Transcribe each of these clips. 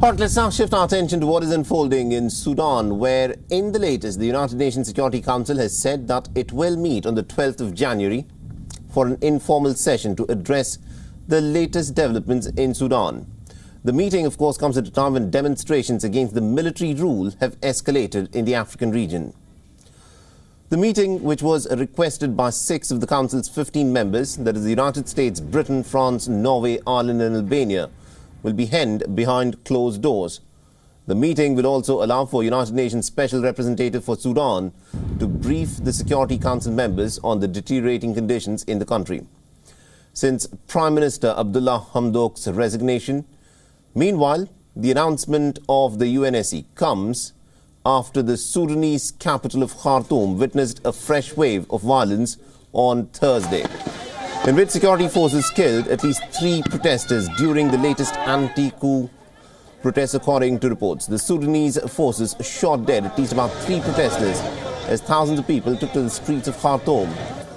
But let's now shift our attention to what is unfolding in Sudan, where in the latest, the United Nations Security Council has said that it will meet on the 12th of January for an informal session to address the latest developments in Sudan. The meeting, of course, comes at a time when demonstrations against the military rule have escalated in the African region. The meeting, which was requested by 6 of the Council's 15 members, that is the United States, Britain, France, Norway, Ireland and Albania, will be held behind closed doors. The meeting will also allow for United Nations Special Representative for Sudan to brief the Security Council members on the deteriorating conditions in the country. Since Prime Minister Abdullah Hamdok's resignation, meanwhile, the announcement of the UNSC comes after the Sudanese capital of Khartoum witnessed a fresh wave of violence on Thursday, in which security forces killed at least 3 protesters during the latest anti-coup protests, according to reports. The Sudanese forces shot dead at least about 3 protesters as thousands of people took to the streets of Khartoum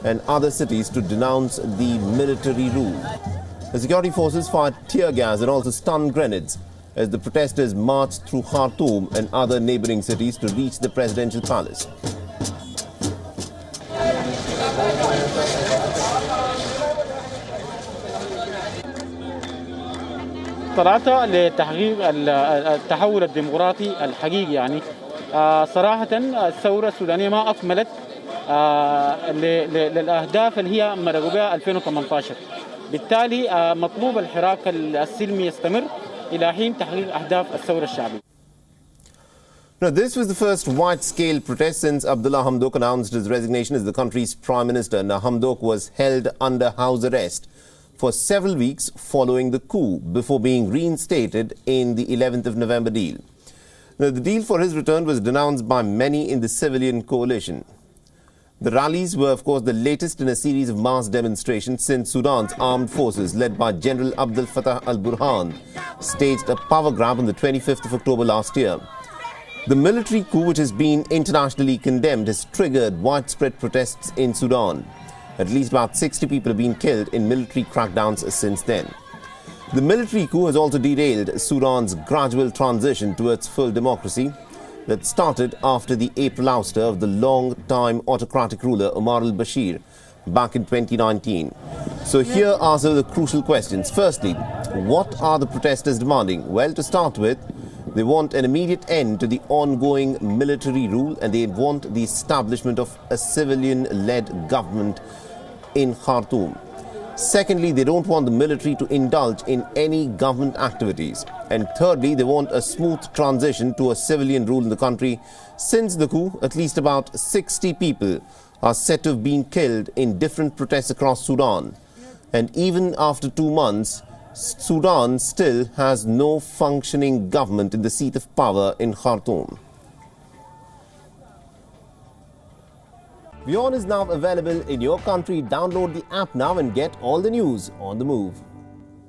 and other cities to denounce the military rule. The security forces fired tear gas and also stun grenades as the protesters marched through Khartoum and other neighboring cities to reach the presidential palace. طلعت لتحقيق التحول الديمقراطي الحقيقي يعني صراحة الثورة السودانية ما أكملت للأهداف اللي هي مرقوا بها 2018. بالتالي مطلوب الحراك السلمي يستمر إلى حين تحقيق أهداف الثورة الشعبية. Now, this was the first wide-scale protest since Abdullah Hamdok announced his resignation as the country's prime minister. Now, Hamdok was held under house arrest for several weeks following the coup before being reinstated in the 11th of November deal. Now, the deal for his return was denounced by many in the civilian coalition. The rallies were, of course, the latest in a series of mass demonstrations since Sudan's armed forces, led by General Abdel Fattah al-Burhan, staged a power grab on the 25th of October last year. The military coup, which has been internationally condemned, has triggered widespread protests in Sudan. At least about 60 people have been killed in military crackdowns since then. The military coup has also derailed Sudan's gradual transition towards full democracy that started after the April ouster of the long-time autocratic ruler Omar al-Bashir back in 2019. So here are some of the crucial questions. Firstly, what are the protesters demanding? Well, to start with, they want an immediate end to the ongoing military rule and they want the establishment of a civilian-led government in Khartoum. Secondly, they don't want the military to indulge in any government activities. And thirdly, they want a smooth transition to a civilian rule in the country. Since the coup, at least about 60 people are said to have been killed in different protests across Sudan. And even after 2 months, Sudan still has no functioning government in the seat of power in Khartoum. WION is now available in your country. Download the app now and get all the news on the move.